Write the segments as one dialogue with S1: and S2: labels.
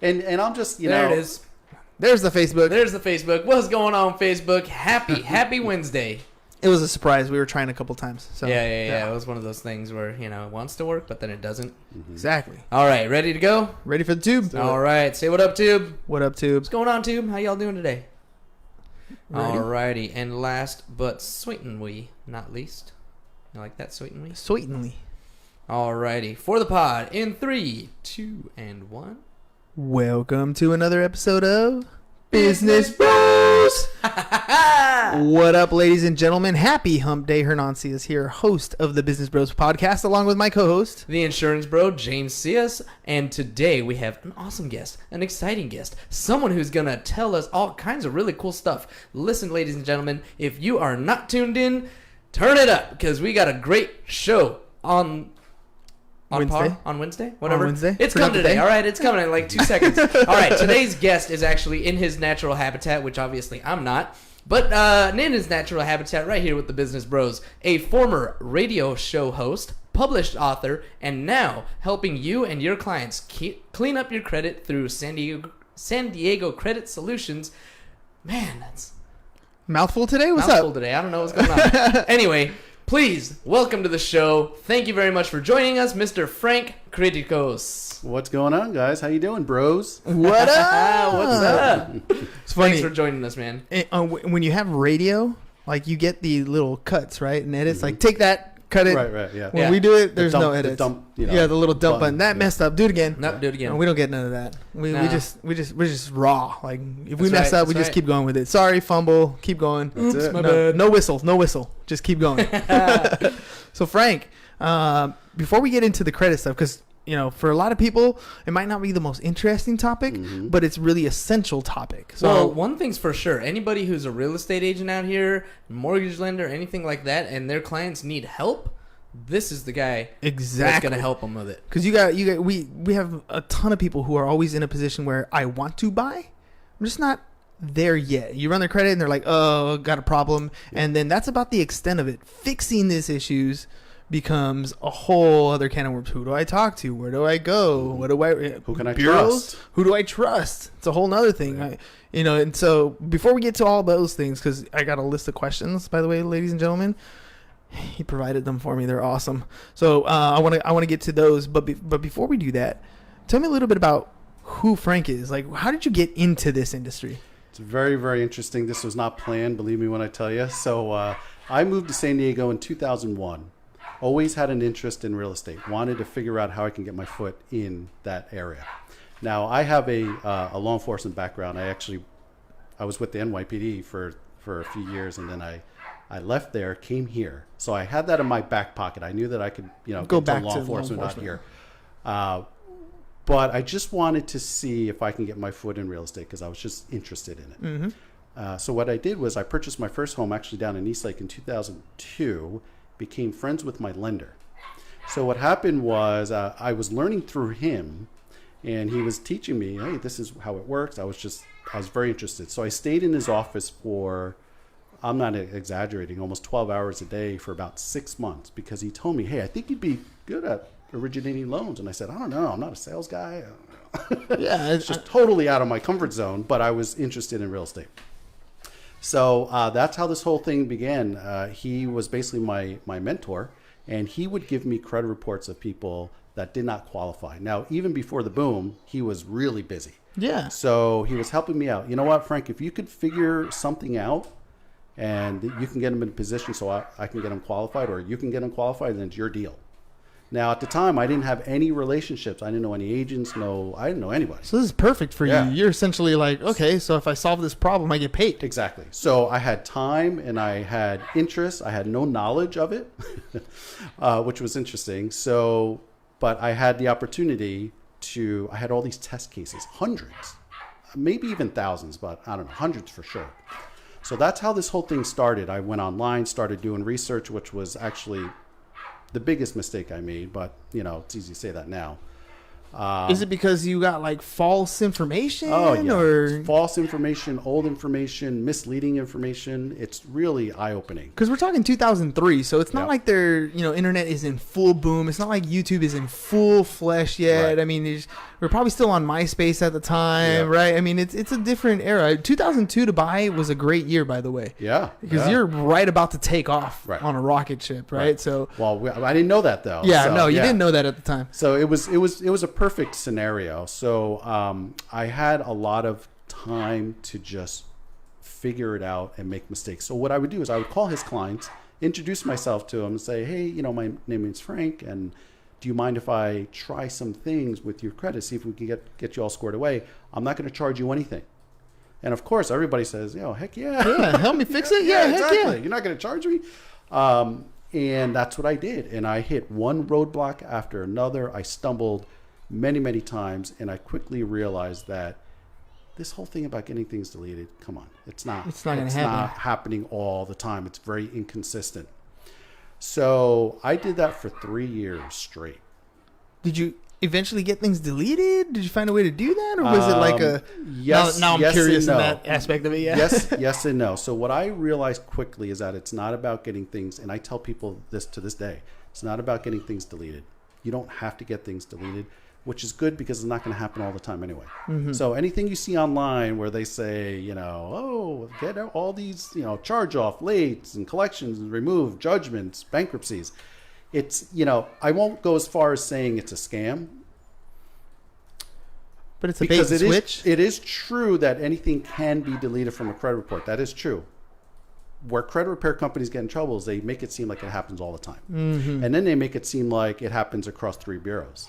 S1: And I'm just,
S2: There it is.
S3: There's the Facebook.
S2: There's the Facebook. What's going on, Facebook? Happy Wednesday.
S3: It was a surprise. We were trying a couple times. So
S2: Yeah. It was one of those things where, it wants to work, but then it doesn't.
S3: Exactly.
S2: All right, ready to go?
S3: Ready for the tube?
S2: All right, say what up, Tube.
S3: What up, tube?
S2: What's going on, Tube? How y'all doing today?
S3: Ready.
S2: Alrighty, and last but certainly not least, you like that, certainly?
S3: Sweetenly.
S2: Alrighty, for the pod in 3, 2, and 1.
S3: Welcome to another episode of Business Bros. What up, ladies and gentlemen? Happy Hump Day. Hernancias here, host of the Business Bros podcast, along with my co-host,
S2: the insurance bro, James Cias. And today we have an awesome guest, an exciting guest, someone who's going to tell us all kinds of really cool stuff. Listen, ladies and gentlemen, if you are not tuned in, turn it up, because we got a great show on
S3: Wednesday.
S2: On Wednesday? Whatever.
S3: On Wednesday.
S2: It's coming today. All right, it's coming in like 2 seconds. All right, today's guest is actually in his natural habitat, which obviously I'm not. But in his natural habitat right here with the Business Bros, a former radio show host, published author, and now helping you and your clients clean up your credit through San Diego Credit Solutions. Man, that's...
S3: Mouthful today? What's
S2: mouthful
S3: up?
S2: today. I don't know what's going on. Anyway, please, welcome to the show. Thank you very much for joining us, Mr. Frank Kriticos.
S1: what's going on, guys? How you doing, bros?
S3: What up?
S2: What's up?
S3: It's funny.
S2: Thanks for joining us, man.
S3: When you have radio, like you get the little cuts, right? And edits, like take that, cut it.
S1: Right, yeah.
S3: When we do it, there's no edits.
S1: The dump,
S3: yeah, the little dump button. That messed up. Do it again.
S2: Nope, do it again.
S3: No, we don't get none of that. We're just raw. Like if we
S2: That's
S3: mess
S2: right,
S3: up, we
S2: that's
S3: just keep going with it. Sorry, fumble. Keep going.
S1: That's it.
S2: my
S3: No,
S2: bad.
S3: no whistle. Just keep going. So Frank, before we get into the credit stuff, because for a lot of people, it might not be the most interesting topic, but it's really essential topic. So
S2: Well, one thing's for sure. Anybody who's a real estate agent out here, mortgage lender, anything like that, and their clients need help, this is the guy that's going to help them with it.
S3: Because we have a ton of people who are always in a position where I want to buy, I'm just not there yet. You run their credit and they're like, oh, got a problem, and then that's about the extent of it. Fixing these issues becomes a whole other can of worms. Who do I talk to? Where do I go?
S1: Who can I
S3: bureaus?
S1: trust?
S3: Who do I trust? It's a whole nother thing.
S1: Right.
S3: And so before we get to all those things, because I got a list of questions, by the way, ladies and gentlemen. He provided them for me. They're awesome. So I want to get to those. But before we do that, tell me a little bit about who Frank is. Like, how did you get into this industry?
S1: It's very, very interesting. This was not planned, believe me when I tell you. So I moved to San Diego in 2001. Always had an interest in real estate. Wanted to figure out how I can get my foot in that area. Now, I have a law enforcement background. I was with the NYPD for a few years, and then I left there, came here. So I had that in my back pocket. I knew that I could,
S3: Go
S1: get
S3: back
S1: to law
S3: to
S1: enforcement
S3: law
S1: out here. But I just wanted to see if I can get my foot in real estate because I was just interested in it.
S3: Mm-hmm.
S1: So what I did was I purchased my first home actually down in Eastlake in 2002, became friends with my lender. So what happened was I was learning through him, and he was teaching me, hey, this is how it works. I was very interested. So I stayed in his office for, I'm not exaggerating, almost 12 hours a day for about 6 months because he told me, hey, I think you'd be good at originating loans. And I said, I don't know. I'm not a sales guy.
S3: Yeah,
S1: It's just totally out of my comfort zone, but I was interested in real estate. So that's how this whole thing began. He was basically my mentor, and he would give me credit reports of people that did not qualify. Now, even before the boom, he was really busy.
S3: Yeah.
S1: So he was helping me out. You know what, Frank, if you could figure something out and you can get him in a position so I can get him qualified, or you can get him qualified, then it's your deal. Now, at the time, I didn't have any relationships. I didn't know any agents. I didn't know anybody.
S3: So this is perfect for
S1: Yeah.
S3: you. You're essentially like, okay, so if I solve this problem, I get paid.
S1: Exactly. So I had time and I had interest. I had no knowledge of it, which was interesting. So, but I had the opportunity I had all these test cases, hundreds, maybe even thousands, but I don't know, hundreds for sure. So that's how this whole thing started. I went online, started doing research, which was actually the biggest mistake I made, but it's easy to say that now.
S3: Is it because you got like false information?
S1: Oh, yeah.
S3: Or
S1: False information, old information, misleading information. It's really eye-opening.
S3: because we're talking 2003, so it's not
S1: Yep.
S3: like their internet is in full boom. It's not like YouTube is in full flesh yet.
S1: Right.
S3: I mean, We were probably still on MySpace at the time, right? I mean, it's a different era. 2002 to buy was a great year, by the way.
S1: Yeah.
S3: Because you're right about to take off on a rocket ship, right? So,
S1: well, I didn't know that though.
S3: Yeah,
S1: so,
S3: no, you didn't know that at the time.
S1: So it was a perfect scenario. So I had a lot of time to just figure it out and make mistakes. So what I would do is I would call his clients, introduce myself to them, and say, hey, my name is Frank, and do you mind if I try some things with your credit, see if we can get you all squared away? I'm not going to charge you anything. And of course, everybody says, heck yeah.
S3: Yeah, help me fix it. Yeah, heck
S1: exactly.
S3: yeah.
S1: You're not going to charge me? And that's what I did. And I hit one roadblock after another. I stumbled many, many times, and I quickly realized that this whole thing about getting things deleted, come on, it's not
S3: going to happen.
S1: Not happening all the time. It's very inconsistent. So I did that for 3 years straight.
S3: Did you eventually get things deleted? Did you find a way to do that, or was it like a?
S1: Yes.
S3: Now I'm
S1: yes
S3: curious
S1: and no.
S3: in that aspect of it. Yeah.
S1: Yes and no. So what I realized quickly is that it's not about getting things, and I tell people this to this day. It's not about getting things deleted. You don't have to get things deleted, which is good because it's not going to happen all the time anyway. Mm-hmm. So anything you see online where they say, get all these, charge off, lates and collections and remove judgments, bankruptcies. It's, I won't go as far as saying it's a scam.
S3: But it's a bait and switch.
S1: It is true that anything can be deleted from a credit report. That is true. Where credit repair companies get in trouble is they make it seem like it happens all the time. Mm-hmm. And then they make it seem like it happens across 3 bureaus.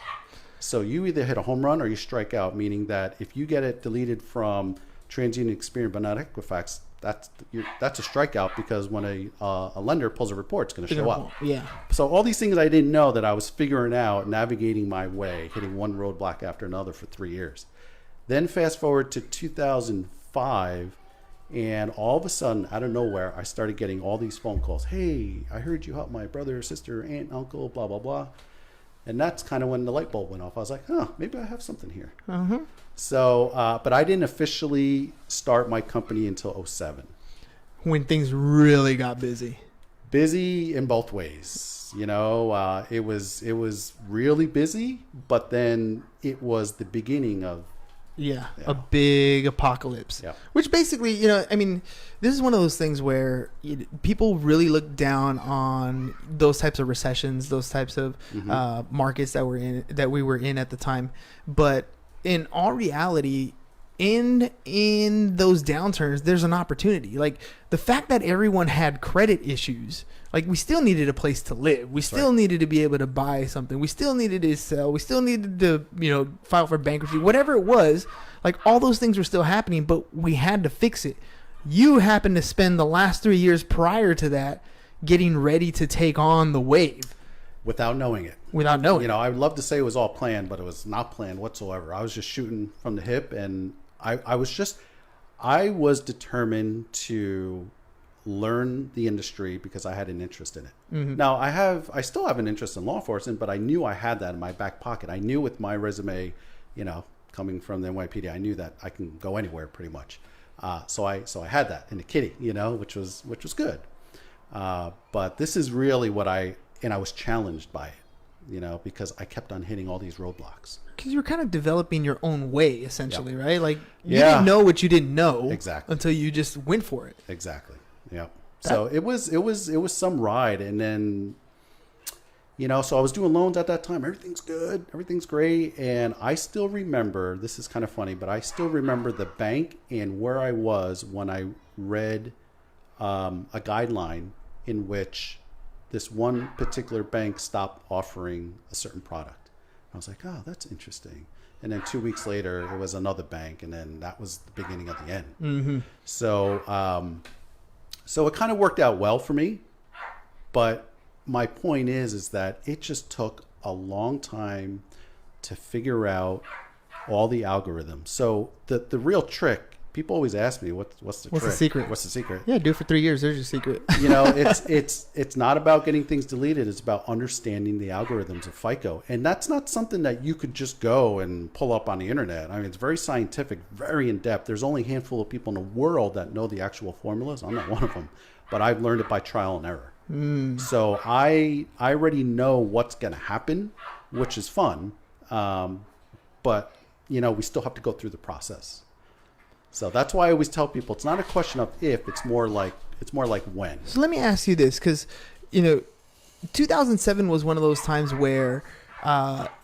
S1: So you either hit a home run or you strike out, meaning that if you get it deleted from TransUnion, Experian, but not Equifax, that's a strikeout, because when a lender pulls a report, it's going to show up.
S3: Yeah. So
S1: all these things I didn't know that I was figuring out, navigating my way, hitting one roadblock after another for 3 years. Then fast forward to 2005, and all of a sudden, out of nowhere, I started getting all these phone calls. Hey, I heard you helped my brother, sister, aunt, uncle, blah, blah, blah. And that's kind of when the light bulb went off. I was like, maybe I have something here. Uh-huh. So, but I didn't officially start my company until 2007.
S3: When things really got busy.
S1: Busy in both ways. It was really busy, but then it was the beginning of
S3: a big apocalypse.
S1: Yeah.
S3: Which basically, this is one of those things where people really look down on those types of recessions, those types of markets that we were in at the time. But in all reality, in those downturns, there's an opportunity. Like the fact that everyone had credit issues, like we still needed a place to live. We still needed to be able to buy something. We still needed to sell. We still needed to, file for bankruptcy, whatever it was. Like all those things were still happening, but we had to fix it. You happened to spend the last 3 years prior to that getting ready to take on the wave.
S1: Without knowing it.
S3: I
S1: would love to say it was all planned, but it was not planned whatsoever. I was just shooting from the hip, and I was determined to learn the industry because I had an interest in it. Mm-hmm. Now I still have an interest in law enforcement, but I knew I had that in my back pocket. I knew with my resume, coming from the NYPD, I knew that I can go anywhere pretty much. So I had that in the kitty, which was good. But this is really and I was challenged by it, because I kept on hitting all these roadblocks.
S3: Because you were kind of developing your own way, essentially, right? Like you didn't know what you didn't know until you just went for it.
S1: Exactly. Yeah. So it was some ride, and then, so I was doing loans at that time. Everything's good, everything's great, and I still remember. This is kind of funny, but I still remember the bank and where I was when I read a guideline in which this one particular bank stopped offering a certain product. I was like, oh, that's interesting. And then 2 weeks later, it was another bank, and then that was the beginning of the end. Mm-hmm. So it kind of worked out well for me, but my point is that it just took a long time to figure out all the algorithms. So the real trick, people always ask me, what's the trick?
S3: The secret?
S1: What's the secret?
S3: Yeah, do it for 3 years. There's your secret.
S1: It's not about getting things deleted. It's about understanding the algorithms of FICO. And that's not something that you could just go and pull up on the internet. I mean, it's very scientific, very in-depth. There's only a handful of people in the world that know the actual formulas. I'm not one of them. But I've learned it by trial and error. So I already know what's going to happen, which is fun. But we still have to go through the process. So that's why I always tell people it's not a question of if, it's more like when.
S3: So let me ask you this, because 2007 was one of those times where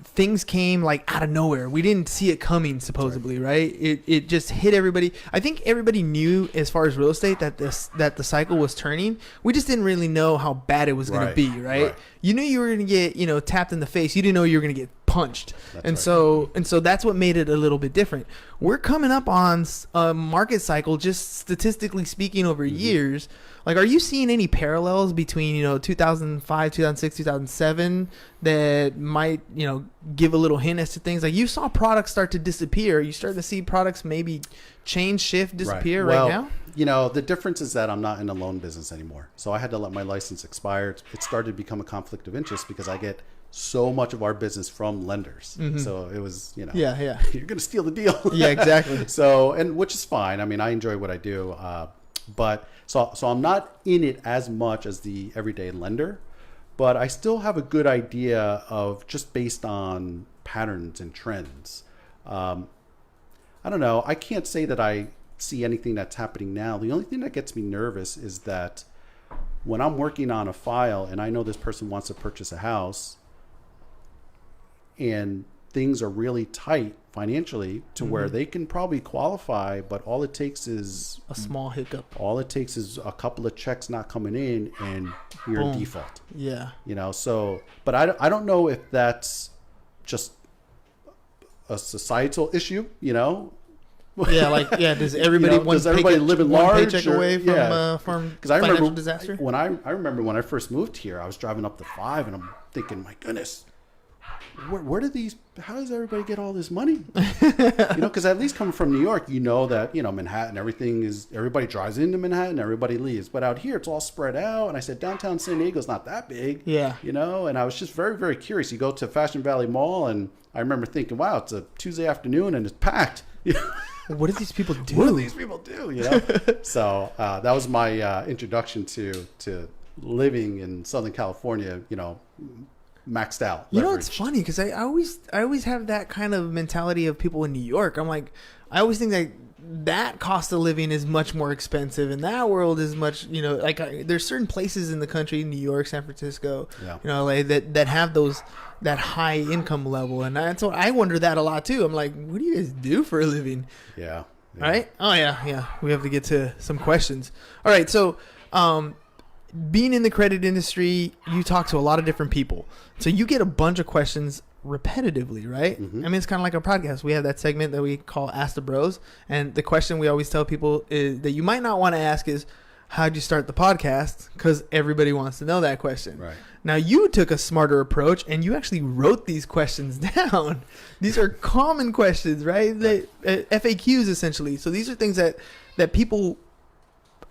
S3: things came like out of nowhere. We didn't see it coming, supposedly, right? It just hit everybody. I think everybody knew, as far as real estate, that the cycle was turning. We just didn't really know how bad it was going to be, right? You knew you were going to get tapped in the face. You didn't know you were going to get punched. So that's what made it a little bit different. We're coming up on a market cycle, just statistically speaking, over years. Like, are you seeing any parallels between 2005, 2006, 2007 that might give a little hint as to things? Like, you saw products start to disappear. You starting to see products maybe change, shift, disappear right now?
S1: The difference is that I'm not in the loan business anymore. So I had to let my license expire. It started to become a conflict of interest because I get so much of our business from lenders. So it was, you're going to steal the deal.
S3: Yeah, exactly.
S1: So, and which is fine. I mean, I enjoy what I do. But so I'm not in it as much as the everyday lender, but I still have a good idea of just based on patterns and trends. I don't know. I can't say that I see anything that's happening now. The only thing that gets me nervous is that when I'm working on a file and I know this person wants to purchase a house and things are really tight financially to where they can probably qualify, but all it takes is
S3: a small hiccup.
S1: All it takes is a couple of checks not coming in and you're in default.
S3: Yeah.
S1: So, but I don't know if that's just a societal issue,
S3: Does everybody
S1: live in
S3: one
S1: large
S3: paycheck away from financial disaster?
S1: I remember when I first moved here, I was driving up the 5 and I'm thinking, my goodness, how does everybody get all this money? Because at least coming from New York, that, Manhattan, everybody drives into Manhattan, everybody leaves. But out here, it's all spread out. And I said, downtown San Diego's not that big.
S3: Yeah.
S1: And I was just very, very curious. You go to Fashion Valley Mall and I remember thinking, wow, it's a Tuesday afternoon and it's packed.
S3: What do these people do?
S1: What do these people do? So that was my introduction to living in Southern California, maxed out.
S3: It's funny because I always have that kind of mentality of people in New York. I'm like, I always think that cost of living is much more expensive, and that world is much, there's certain places in the country, New York, San Francisco, LA, that have that high income level, and that's what I wonder that a lot too. I'm like, what do you guys do for a living?
S1: Yeah.
S3: Right? Oh yeah. We have to get to some questions. All right, so being in the credit industry, you talk to a lot of different people. So you get a bunch of questions repetitively, right? I mean, it's kind of like a podcast. We have that segment that we call Ask the Bros. And the question we always tell people is that you might not want to ask is, how'd you start the podcast? Because everybody wants to know that question.
S1: Right.
S3: Now, you took a smarter approach and you actually wrote these questions down. These are common questions, right? FAQs, essentially. So these are things that people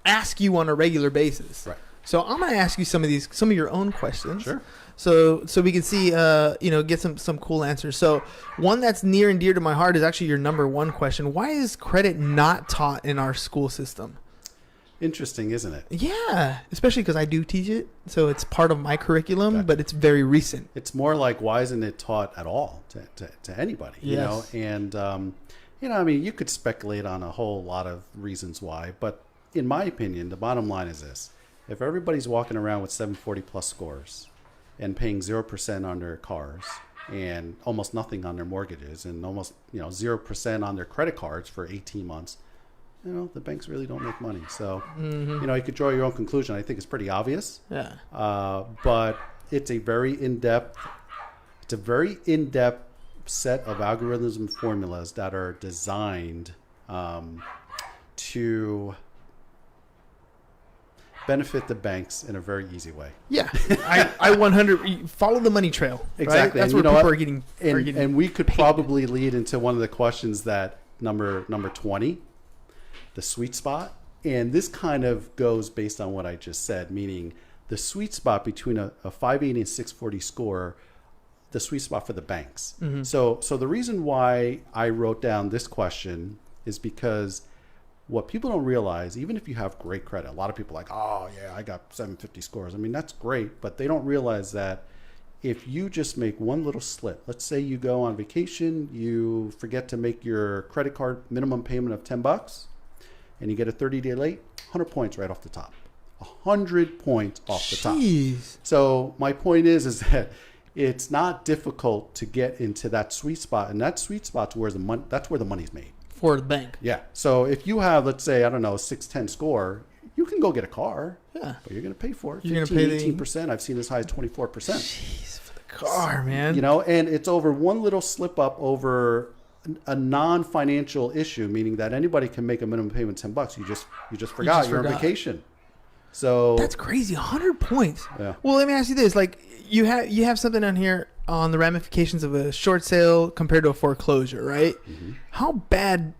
S3: ask you on a regular basis.
S1: Right.
S3: So I'm going to ask you some of your own questions.
S1: Sure.
S3: So we can see, get some cool answers. So one that's near and dear to my heart is actually your number one question. Why is credit not taught in our school system?
S1: Interesting, isn't it?
S3: Yeah, especially because I do teach it. So it's part of my curriculum,
S1: Gotcha.
S3: But it's very recent.
S1: It's more like, why isn't it taught at all to anybody?
S3: Yes.
S1: And, I mean, you could speculate on a whole lot of reasons why, but in my opinion, the bottom line is this. If everybody's walking around with 740 plus scores and paying 0% on their cars and almost nothing on their mortgages and almost 0% on their credit cards for 18 months, the banks really don't make money. So you could draw your own conclusion. I think it's pretty obvious.
S3: Yeah.
S1: But it's a very in-depth set of algorithms and formulas that are designed to benefit the banks in a very easy way.
S3: Yeah, I 100 follow the money trail.
S1: Exactly.
S3: Right? That's where people are getting.
S1: And we could probably lead into one of the questions that number 20, the sweet spot. And this kind of goes based on what I just said, meaning the sweet spot between a 580 and 640 score, the sweet spot for the banks. So the reason why I wrote down this question is because what people don't realize, even if you have great credit, a lot of people are like, oh yeah, I got 750 scores. I mean, that's great, but they don't realize that if you just make one little slip, let's say you go on vacation, you forget to make your credit card minimum payment of $10, and you get a 30-day late, 100 points right off the top. 100 points off the top. So my point is that it's not difficult to get into that sweet spot, and that sweet spot's where that's where the money's made.
S3: For the bank.
S1: Yeah. So if you have, let's say, I don't know, a 610 score, you can go get a car.
S3: Yeah.
S1: But you're going to pay for it.
S3: You're going to pay
S1: 18%. I've seen as high as 24%.
S3: Jeez, for the car, man.
S1: You know, and it's over one little slip up over a non-financial issue, meaning that anybody can make a minimum payment of $10. You just forgot you're on vacation. So
S3: that's crazy. 100 points.
S1: Yeah.
S3: Well, let me ask you this: like, you have something on here on the ramifications of a short sale compared to a foreclosure, right? Mm-hmm. How bad?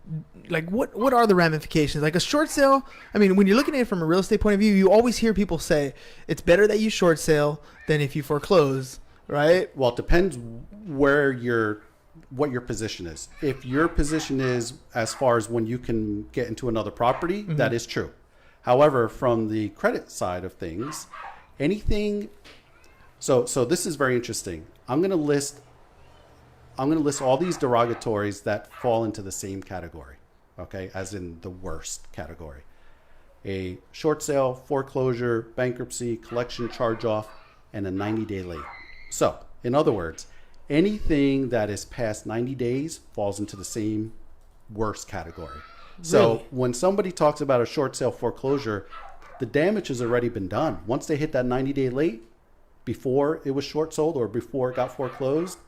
S3: Like, what are the ramifications? Like a short sale. I mean, when you're looking at it from a real estate point of view, you always hear people say it's better that you short sale than if you foreclose, right?
S1: Well, it depends what your position is. If your position is as far as when you can get into another property, mm-hmm. that is true. However, from the credit side of things, anything. So this is very interesting. I'm going to list all these derogatories that fall into the same category, okay, as in the worst category. A short sale, foreclosure, bankruptcy, collection charge-off, and a 90-day late. So, in other words, anything that is past 90 days falls into the same worst category. So
S3: really?
S1: When somebody talks about a short sale foreclosure, the damage has already been done. Once they hit that 90-day late, before it was short sold or before it got foreclosed,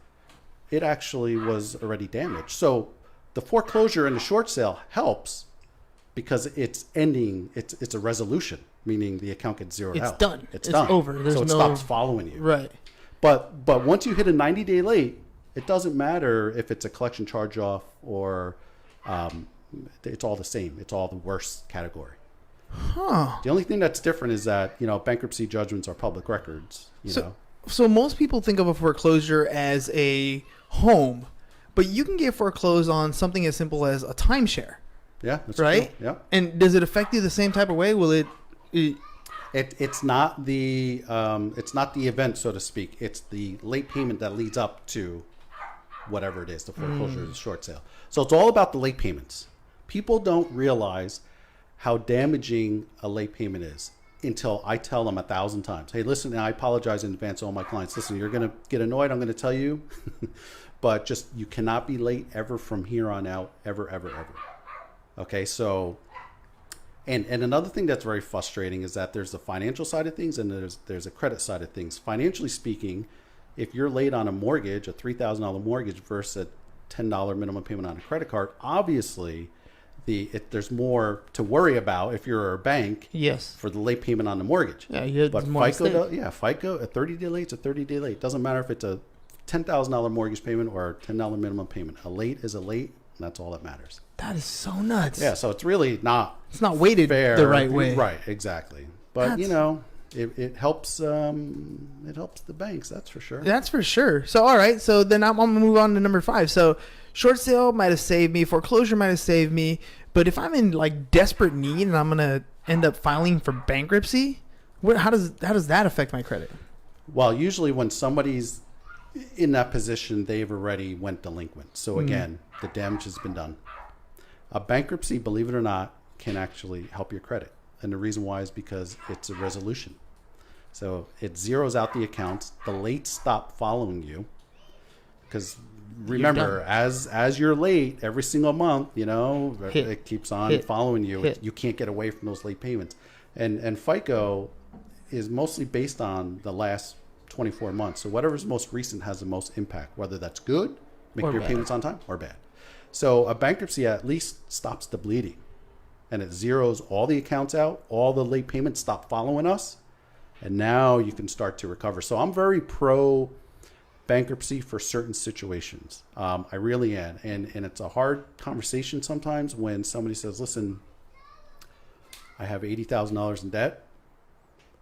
S1: it actually was already damaged. So the foreclosure and the short sale helps because it's ending, it's a resolution, meaning the account gets zeroed out.
S3: It's done.
S1: It's done.
S3: Over. There's
S1: so it stops following you.
S3: Right.
S1: But once you hit a 90-day late, it doesn't matter if it's a collection charge-off or it's all the same. It's all the worst category.
S3: Huh.
S1: The only thing that's different is that, bankruptcy judgments are public records,
S3: So most people think of a foreclosure as a home, but you can get foreclosed on something as simple as a timeshare.
S1: Yeah, that's
S3: right.
S1: True. Yeah.
S3: And does it affect you the same type of way? Will it?
S1: It's not the event, so to speak. It's the late payment that leads up to whatever it is, the foreclosure or the short sale. So it's all about the late payments. People don't realize how damaging a late payment is until I tell them 1,000 times, hey, listen, I apologize in advance to all my clients. Listen, you're going to get annoyed. I'm going to tell you, but just you cannot be late ever from here on out, ever, ever, ever. Okay, so, and another thing that's very frustrating is that there's the financial side of things and there's a credit side of things. Financially speaking, if you're late on a mortgage, a $3,000 mortgage versus a $10 minimum payment on a credit card, obviously there's more to worry about if you're a bank.
S3: Yes.
S1: For the late payment on the mortgage.
S3: Yeah,
S1: but FICO, a 30-day late, it's a 30-day late. Doesn't matter if it's a $10,000 mortgage payment or a $10 minimum payment. A late is a late, and that's all that matters.
S3: That is so nuts.
S1: Yeah, so it's really not.
S3: It's not weighted
S1: fair.
S3: The right way.
S1: Right, exactly. But it helps. It helps the banks. That's for sure.
S3: That's for sure. So all right. So then I'm gonna move on to number 5. So short sale might have saved me. Foreclosure might have saved me. But if I'm in like desperate need and I'm gonna end up filing for bankruptcy, how does that affect my credit?
S1: Well, usually when somebody's in that position, they've already went delinquent. So again, the damage has been done. A bankruptcy, believe it or not, can actually help your credit. And the reason why is because it's a resolution. So it zeroes out the accounts. The late stop following you. Because remember, as you're late every single month, it keeps on following you. You can't get away from those late payments. And FICO is mostly based on the last 24 months. So whatever's most recent has the most impact, whether that's good, make your payments on time, or bad. So a bankruptcy at least stops the bleeding. And it zeroes all the accounts out, all the late payments stop following us, and now you can start to recover. So I'm very pro bankruptcy for certain situations. I really am. And it's a hard conversation sometimes when somebody says, listen, I have $80,000 in debt.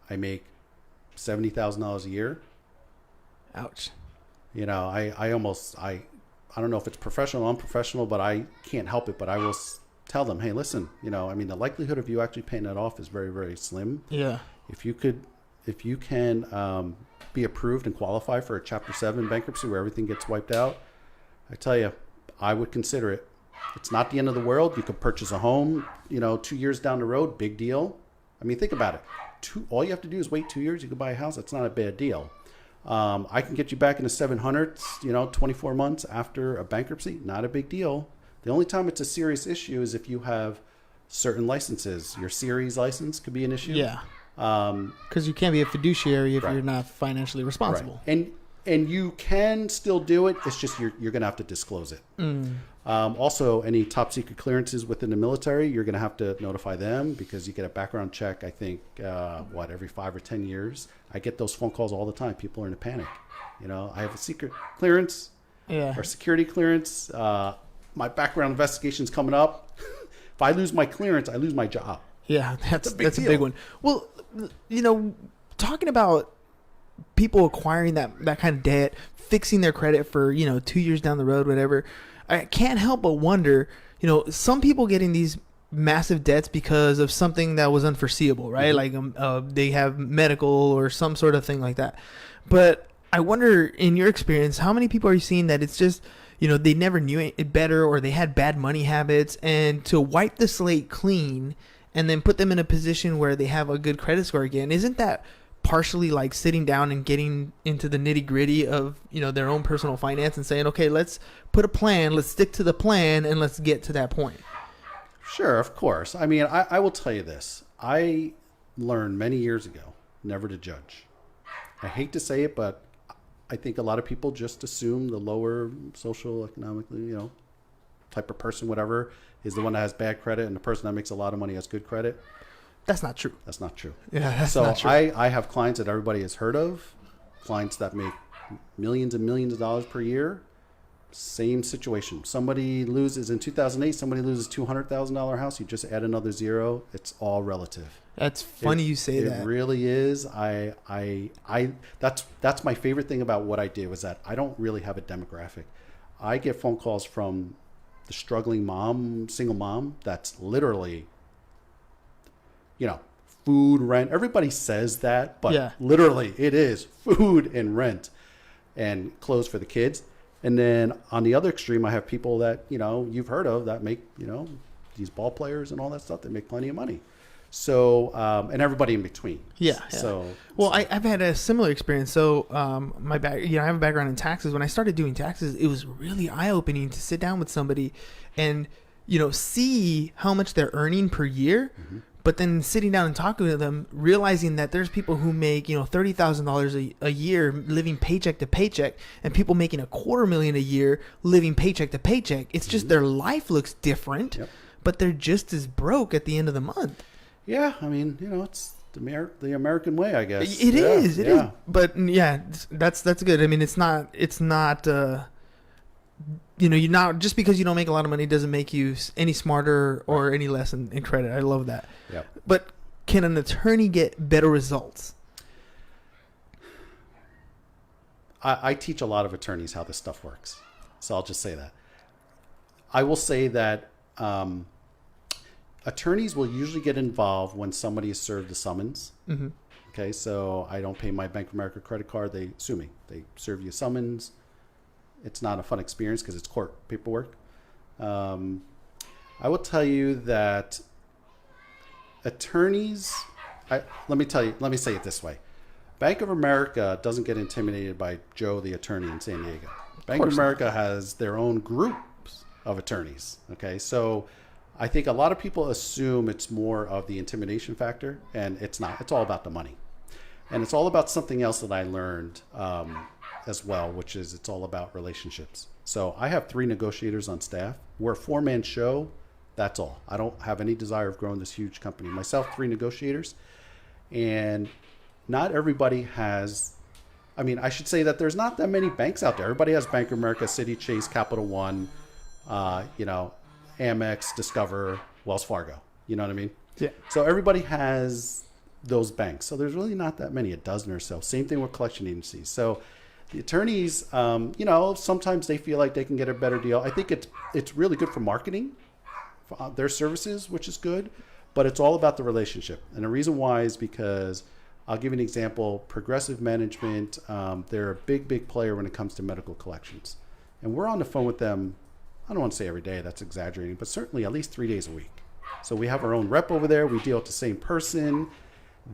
S1: I make $70,000 a year.
S2: Ouch.
S1: I don't know if it's professional or unprofessional, but I can't help it. But I will tell them, hey, listen, the likelihood of you actually paying that off is very, very slim.
S3: Yeah.
S1: If if you can be approved and qualify for a Chapter 7 bankruptcy where everything gets wiped out, I tell you, I would consider it. It's not the end of the world. You could purchase a home, 2 years down the road, big deal. I mean, think about it. All you have to do is wait 2 years. You can buy a house. That's not a bad deal. I can get you back in the 700s, 24 months after a bankruptcy. Not a big deal. The only time it's a serious issue is if you have certain licenses. Your series license could be an issue.
S3: Yeah. Because you can't be a fiduciary if
S1: Right.
S3: you're not financially responsible.
S1: Right. And you can still do it. It's just you're going to have to disclose it. Also, any top secret clearances within the military, you're going to have to notify them because you get a background check, I think, every 5 or 10 years. I get those phone calls all the time. People are in a panic. I have a secret clearance or security clearance. My background investigation's coming up. If I lose my clearance, I lose my job.
S3: Yeah, that's a
S1: deal.
S3: big one. Well, talking about people acquiring that kind of debt, fixing their credit for 2 years down the road, whatever, I can't help but wonder, some people getting these massive debts because of something that was unforeseeable, right? Like they have medical or some sort of thing like that. But I wonder, in your experience, how many people are you seeing that it's just they never knew it better, or they had bad money habits, and to wipe the slate clean and then put them in a position where they have a good credit score again, isn't that partially like sitting down and getting into the nitty gritty of their own personal finance and saying, okay, let's put a plan, let's stick to the plan, and let's get to that point?
S1: Sure, of course. I mean, I will tell you this. I learned many years ago never to judge. I hate to say it, but I think a lot of people just assume the lower social, economically, type of person, whatever, is the one that has bad credit, and the person that makes a lot of money has good credit.
S3: That's not true.
S1: That's not true.
S3: Yeah, that's
S1: so
S3: not true.
S1: I have clients that everybody has heard of, clients that make millions and millions of dollars per year. Same situation. Somebody loses in 2008. Somebody loses $200,000 house. You just add another zero. It's all relative.
S3: That's funny you say that.
S1: It really is. That's my favorite thing about what I did was that I don't really have a demographic. I get phone calls from the struggling mom, single mom. That's literally, food, rent. Everybody says that, but literally it is food and rent and clothes for the kids. And then on the other extreme, I have people that, you've heard of that make, these ball players and all that stuff. They make plenty of money. So, and everybody in between.
S3: Yeah.
S1: So,
S3: I've had a similar experience. So, I have a background in taxes. When I started doing taxes, it was really eye-opening to sit down with somebody and, see how much they're earning per year. Mm-hmm. But then sitting down and talking to them, realizing that there's people who make, $30,000 a year living paycheck to paycheck, and people making $250,000 a year living paycheck to paycheck. It's just their life looks different, but they're just as broke at the end of the month. Yeah,
S1: I mean, it's the American way, I guess.
S3: It is. But yeah, that's good. I mean, it's not. You're not, just because you don't make a lot of money doesn't make you any smarter or any less in credit. I love that.
S1: Yep.
S3: But can an attorney get better results?
S1: I teach a lot of attorneys how this stuff works. So I'll just say that. I will say that attorneys will usually get involved when somebody has served a summons. Mm-hmm. Okay, so I don't pay my Bank of America credit card. They sue me. They serve you a summons. It's not a fun experience because it's court paperwork. I will tell you that attorneys, let me say it this way. Bank of America doesn't get intimidated by Joe, the attorney in San Diego. Bank of America has their own groups of attorneys. Okay, so I think a lot of people assume it's more of the intimidation factor, and it's not. It's all about the money. And it's all about something else that I learned as well, which is it's all about relationships. So I have 3 negotiators on staff. We're a 4-man show. That's all. I don't have any desire of growing this huge company. Myself, 3 negotiators. And not everybody has, I should say that there's not that many banks out there. Everybody has Bank of America, Citi, Chase, Capital One, Amex, Discover, Wells Fargo. You know what I mean?
S3: Yeah.
S1: So everybody has those banks. So there's really not that many, a dozen or so. Same thing with collection agencies. So the attorneys, sometimes they feel like they can get a better deal. I think it's really good for marketing for their services, which is good, but it's all about the relationship. And the reason why is because I'll give you an example. Progressive Management, they're a big player when it comes to medical collections. And we're on the phone with them, I don't want to say every day, that's exaggerating, but certainly at least 3 days a week. So we have our own rep over there. We deal with the same person.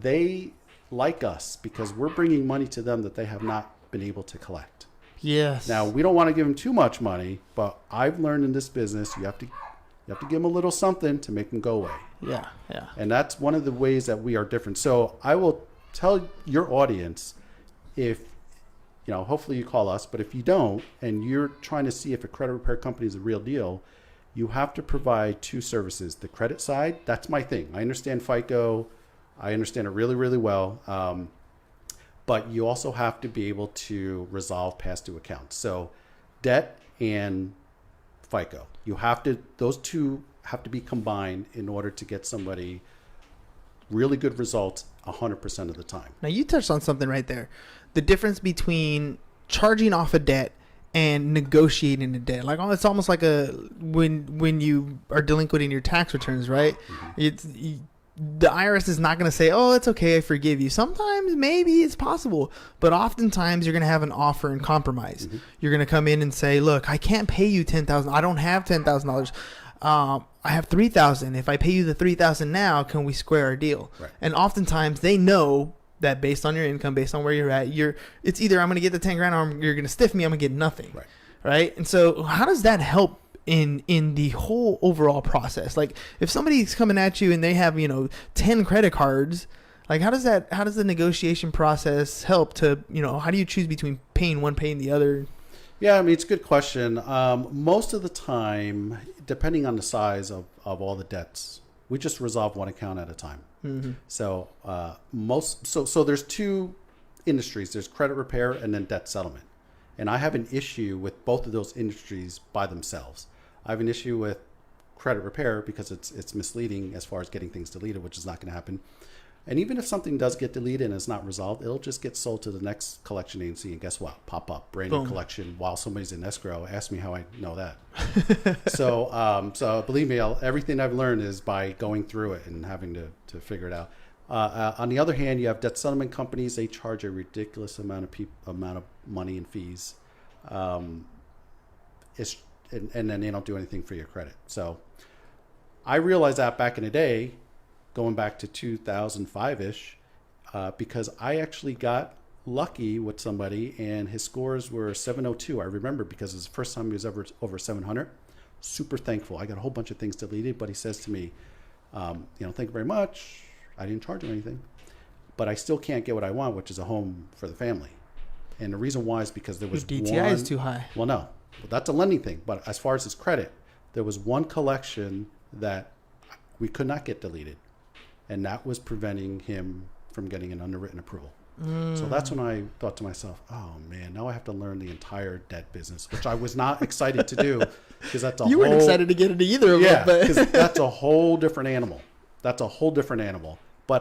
S1: They like us because we're bringing money to them that they have not been able to collect.
S3: Yes.
S1: Now, we don't want to give them too much money, but I've learned in this business, you have to give them a little something to make them go away.
S3: Yeah.
S1: And that's one of the ways that we are different. So I will tell your audience, if, hopefully you call us, but if you don't, and you're trying to see if a credit repair company is a real deal, you have to provide two services. The credit side, that's my thing. I understand FICO. I understand it really, really well. But you also have to be able to resolve past due accounts. So debt and FICO. Those two have to be combined in order to get somebody really good results 100% of the time.
S3: Now you touched on something right there. The difference between charging off a debt and negotiating a debt. Like, it's almost like when you are delinquent in your tax returns, right? Mm-hmm. The IRS is not going to say, "Oh, it's okay, I forgive you." Sometimes maybe it's possible, but oftentimes you're going to have an offer and compromise. Mm-hmm. You're going to come in and say, "Look, I can't pay you $10,000. I don't have $10,000. I have $3,000. If I pay you the $3,000 now, can we square our deal?"
S1: Right.
S3: And oftentimes they know that based on your income, based on where you're at, it's either I'm going to get the 10 grand or you're going to stiff me. I'm going to get nothing. Right. And so how does that help in the whole overall process? Like, if somebody's coming at you and they have 10 credit cards, like how does the negotiation process help to how do you choose between paying one, paying the other?
S1: Yeah, I mean, it's a good question. Most of the time, depending on the size of all the debts, we just resolve one account at a time. Mm-hmm. So so there's two industries. There's credit repair and then debt settlement. And I have an issue with both of those industries by themselves. I have an issue with credit repair because it's misleading as far as getting things deleted, which is not going to happen. And even if something does get deleted and it's not resolved, it'll just get sold to the next collection agency. And guess what? Pop up, brand new collection while somebody's in escrow. Ask me how I know that. So believe me, everything I've learned is by going through it and having to figure it out. On the other hand, you have debt settlement companies. They charge a ridiculous amount of money and fees. And then they don't do anything for your credit. So I realized that back in the day, going back to 2005-ish, because I actually got lucky with somebody and his scores were 702. I remember because it was the first time he was ever over 700. Super thankful. I got a whole bunch of things deleted, but he says to me, thank you very much. I didn't charge him anything, but I still can't get what I want, which is a home for the family. And the reason why is because there was
S3: DTI is too high.
S1: Well, no. Well, that's a lending thing. But as far as his credit, there was one collection that we could not get deleted. And that was preventing him from getting an underwritten approval. So that's when I thought to myself, oh, man, now I have to learn the entire debt business, which I was not excited to do. Because that's
S3: you weren't excited to get into either of them.
S1: Yeah, because that's a whole different animal. But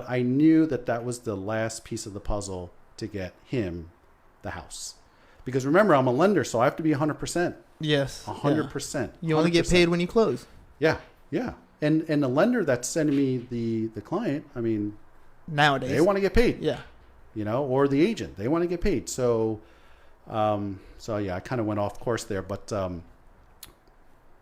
S1: I knew that was the last piece of the puzzle to get him the house. Because remember, I'm a lender, so I have to be 100%.
S3: Yes.
S1: 100%.
S3: You only get paid when you close.
S1: Yeah. And the lender that's sending me the client, I mean,
S3: nowadays
S1: they want to get paid.
S3: Yeah.
S1: Or the agent, they want to get paid. So yeah, I kind of went off course there, but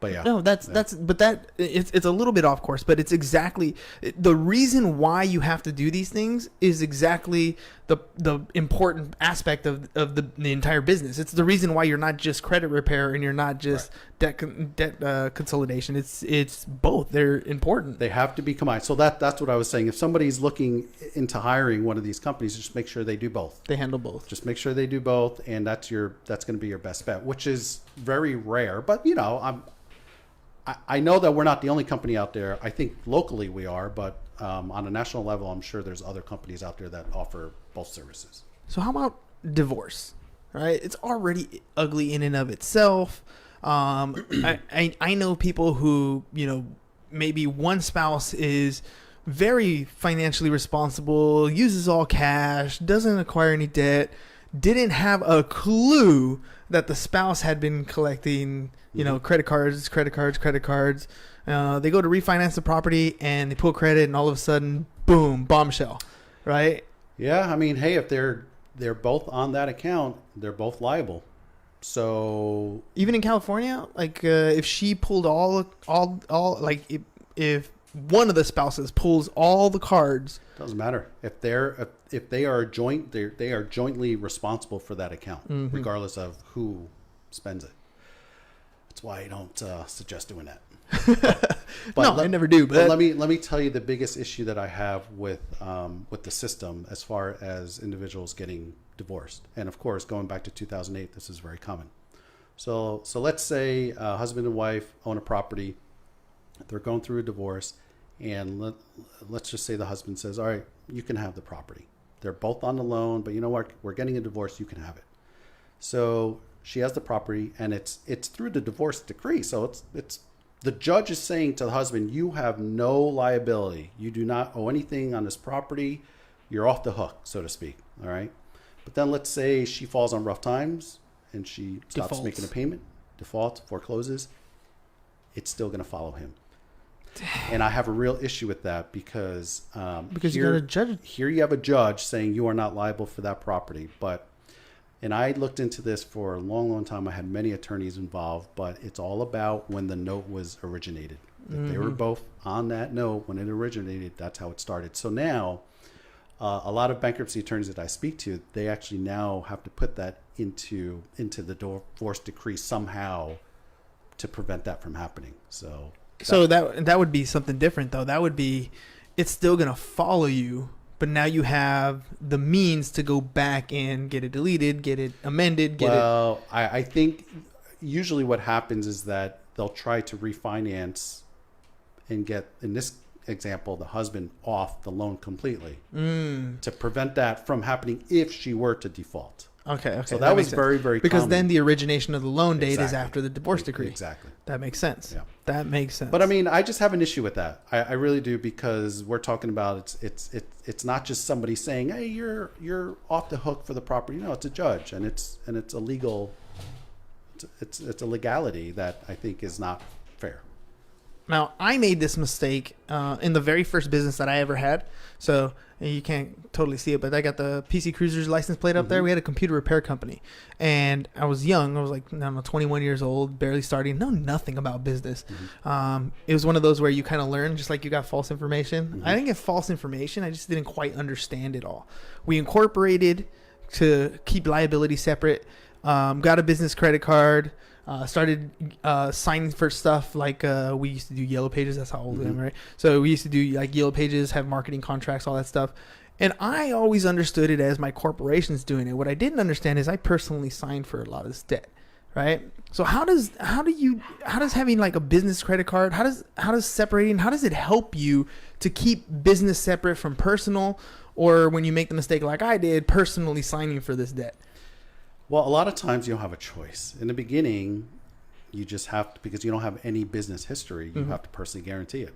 S1: yeah.
S3: No, it's a little bit off course, but it's exactly the reason why you have to do these things is exactly the important aspect of the entire business. It's the reason why you're not just credit repair and you're not just debt consolidation. It's both. They're important.
S1: They have to be combined. So that's what I was saying. If somebody's looking into hiring one of these companies, just make sure they do both.
S3: They handle both.
S1: Just make sure they do both, and that's going to be your best bet, which is very rare. But I know that we're not the only company out there. I think locally we are, but on a national level, I'm sure there's other companies out there that offer both services.
S3: So how about divorce? Right? It's already ugly in and of itself. I know people who, maybe one spouse is very financially responsible, uses all cash, doesn't acquire any debt, didn't have a clue that the spouse had been collecting credit cards. They go to refinance the property and they pull credit and all of a sudden, boom, bombshell, right?
S1: Yeah, I mean, hey, if they're both on that account, they're both liable. So
S3: Even in California, like if she pulled all like if one of the spouses pulls all the cards.
S1: doesn't matter if they are they are jointly responsible for that account, regardless of who spends it. That's why I don't suggest doing that.
S3: No, I never do. But
S1: let me tell you the biggest issue that I have with the system as far as individuals getting divorced, and of course, going back to 2008, this is very common. So let's say husband and wife own a property, they're going through a divorce, and let's just say the husband says, "All right, you can have the property." They're both on the loan, but you know what? We're getting a divorce. You can have it. So she has the property, and it's through the divorce decree. So it's the judge is saying to the husband, you have no liability. You do not owe anything on this property. You're off the hook, so to speak. All right. But then let's say she falls on rough times and she stops
S3: Defaults.
S1: making a payment, defaults, forecloses. It's still going to follow him. And I have a real issue with that because
S3: you got a judge.
S1: Here you have a judge saying you are not liable for that property, and I looked into this for a long, long time. I had many attorneys involved, but it's all about when the note was originated. If they were both on that note when it originated, that's how it started. So now, a lot of bankruptcy attorneys that I speak to, they actually now have to put that into the divorce decree somehow to prevent that from happening. So
S3: that would be something different, though. That would be, it's still gonna follow you. But now you have the means to go back and get it deleted, get it amended,
S1: I think usually what happens is that they'll try to refinance and get, in this example, the husband off the loan completely to prevent that from happening if she were to default.
S3: Okay.
S1: So that was very, very
S3: because
S1: common.
S3: then the origination of the loan date is
S1: Exactly.
S3: after the divorce decree.
S1: Exactly.
S3: That makes sense.
S1: Yeah.
S3: That makes sense.
S1: But I mean, I just have an issue with that. I really do, because we're talking about it's not just somebody saying, "Hey, you're off the hook for the property." No, it's a judge, and it's a legal, it's a legality that I think is not fair.
S3: Now, I made this mistake in the very first business that I ever had. So you can't totally see it, but I got the PC Cruiser's license plate up there. We had a computer repair company, and I was young. I was like, I don't know, 21 years old, barely starting, know nothing about business. It was one of those where you kind of learn, just like you got false information. I didn't get false information. I just didn't quite understand it all. We incorporated to keep liability separate. Got a business credit card. Started signing for stuff like we used to do Yellow Pages. That's how old I am, right? So we used to do like Yellow Pages, have marketing contracts, all that stuff. And I always understood it as my corporation's doing it. What I didn't understand is I personally signed for a lot of this debt, right? So how does having like a business credit card, how does separating, how does it help you to keep business separate from personal, or when you make the mistake like I did, personally signing for this debt?
S1: Well, a lot of times you don't have a choice. In the beginning, you just have to, because you don't have any business history, you have to personally guarantee it.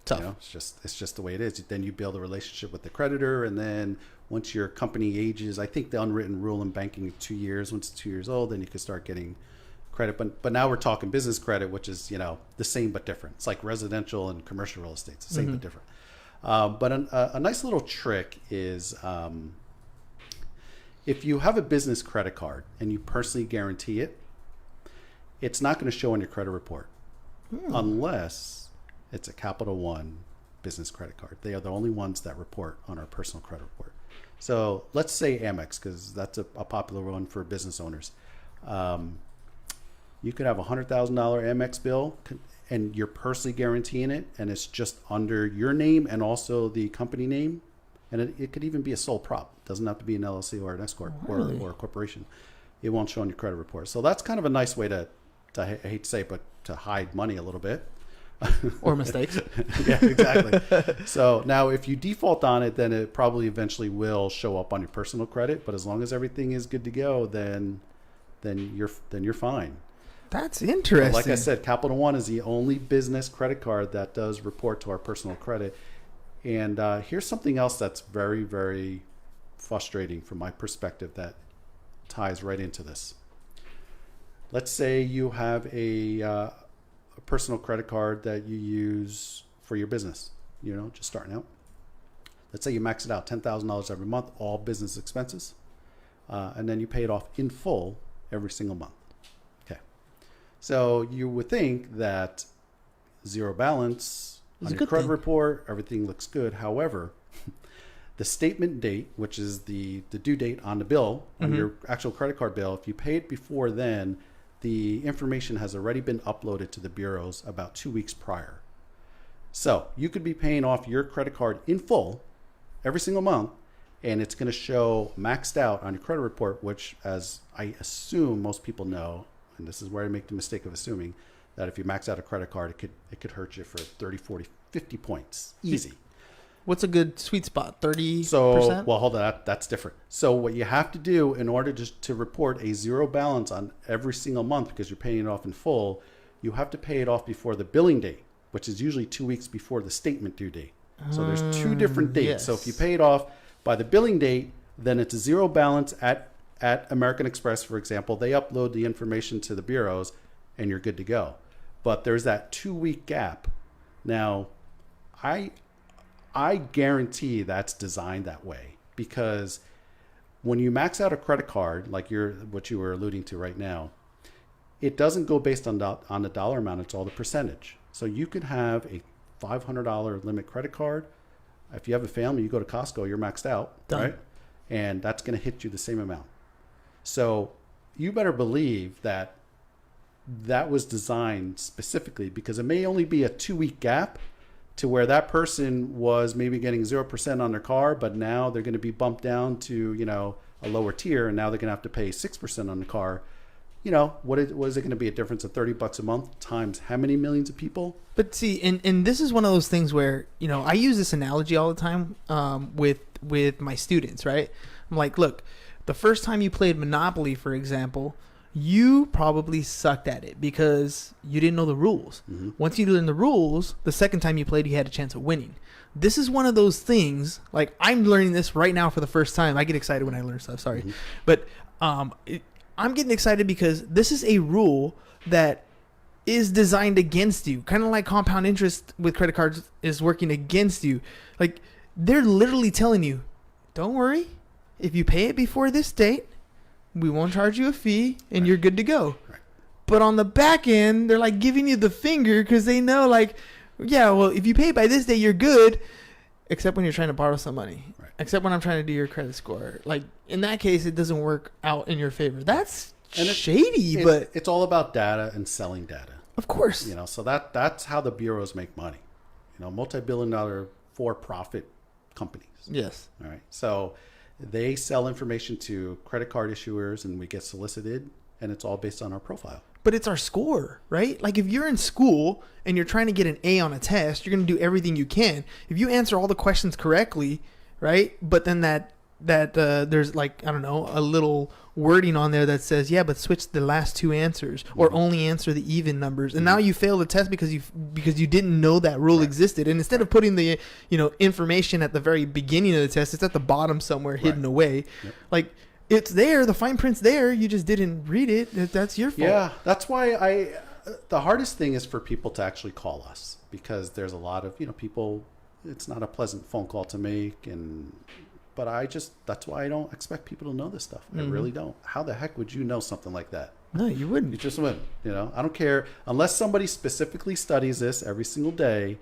S3: Tough.
S1: You know, it's just the way it is. Then you build a relationship with the creditor, and then once your company ages, I think the unwritten rule in banking is 2 years. Once it's 2 years old, then you can start getting credit. But now we're talking business credit, which is, the same but different. It's like residential and commercial real estate. It's the same but different. But a nice little trick is, if you have a business credit card and you personally guarantee it, it's not going to show on your credit report unless it's a Capital One business credit card. They are the only ones that report on our personal credit report. So let's say Amex, because that's a popular one for business owners. You could have a $100,000 Amex bill and you're personally guaranteeing it, and it's just under your name and also the company name. And it could even be a sole prop. It doesn't have to be an LLC or an S corp or a corporation. It won't show on your credit report. So that's kind of a nice way to I hate to say it, but to hide money a little bit.
S3: Or mistakes.
S1: Yeah, exactly. So now if you default on it, then it probably eventually will show up on your personal credit. But as long as everything is good to go, then you're fine.
S3: That's interesting.
S1: But like I said, Capital One is the only business credit card that does report to our personal credit. And here's something else that's very, very frustrating from my perspective that ties right into this. Let's say you have a personal credit card that you use for your business, just starting out. Let's say you max it out $10,000 every month, all business expenses, and then you pay it off in full every single month. Okay. So you would think that zero balance on your credit report, everything looks good. However, the statement date, which is the due date on the bill, on your actual credit card bill, if you pay it before then, the information has already been uploaded to the bureaus about 2 weeks prior. So you could be paying off your credit card in full every single month, and it's going to show maxed out on your credit report, which, as I assume most people know, and this is where I make the mistake of assuming, that if you max out a credit card, it could hurt you for 30, 40, 50 points. Easy.
S3: What's a good sweet spot? 30%?
S1: So, well, hold on. That's different. So what you have to do in order to report a zero balance on every single month, because you're paying it off in full, you have to pay it off before the billing date, which is usually 2 weeks before the statement due date. So there's two different dates.
S3: Yes.
S1: So if you pay it off by the billing date, then it's a zero balance at American Express, for example. They upload the information to the bureaus and you're good to go. But there's that 2 week gap. Now, I guarantee that's designed that way, because when you max out a credit card, like what you were alluding to right now, it doesn't go based on the dollar amount. It's all the percentage. So you could have a $500 limit credit card. If you have a family, you go to Costco, you're maxed out,
S3: Done.
S1: right? And that's going to hit you the same amount. So you better believe that was designed specifically, because it may only be a 2 week gap to where that person was maybe getting 0% on their car, but now they're going to be bumped down to, a lower tier, and now they're going to have to pay 6% on the car. What is it going to be, a difference of $30 a month times how many millions of people?
S3: But see, and this is one of those things where, I use this analogy all the time with my students, right? I'm like, look, the first time you played Monopoly, for example, you probably sucked at it because you didn't know the rules.
S1: Mm-hmm.
S3: Once you learned the rules, the second time you played, you had a chance of winning. This is one of those things, like I'm learning this right now for the first time. I get excited when I learn stuff, sorry.
S1: Mm-hmm.
S3: But I'm getting excited because this is a rule that is designed against you. Kind of like compound interest with credit cards is working against you. Like they're literally telling you, don't worry, if you pay it before this date, we won't charge you a fee and you're good to go.
S1: Right.
S3: But on the back end, they're like giving you the finger because they know, like, yeah, well, if you pay by this day, you're good, except when you're trying to borrow some money.
S1: Right.
S3: Except when I'm trying to do your credit score. Like, in that case, it doesn't work out in your favor. That's shady, but...
S1: It's all about data and selling data.
S3: Of course.
S1: So that's how the bureaus make money. Multi-billion-dollar for-profit companies.
S3: Yes.
S1: All right. So they sell information to credit card issuers, and we get solicited, and it's all based on our profile.
S3: But it's our score, right? Like if you're in school and you're trying to get an A on a test, you're going to do everything you can. If you answer all the questions correctly, right? But then that there's like, I don't know, a little wording on there that says, yeah, but switch the last two answers or only answer the even numbers. And now you fail the test because you didn't know that rule existed. And instead of putting the, information at the very beginning of the test, it's at the bottom somewhere hidden away.
S1: Yep.
S3: Like it's there, the fine print's there. You just didn't read it. That's your fault.
S1: Yeah. That's why the hardest thing is for people to actually call us, because there's a lot of, people, it's not a pleasant phone call to make. But that's why I don't expect people to know this stuff. I really don't. How the heck would you know something like that?
S3: No, you wouldn't.
S1: You just wouldn't. I don't care. Unless somebody specifically studies this every single day,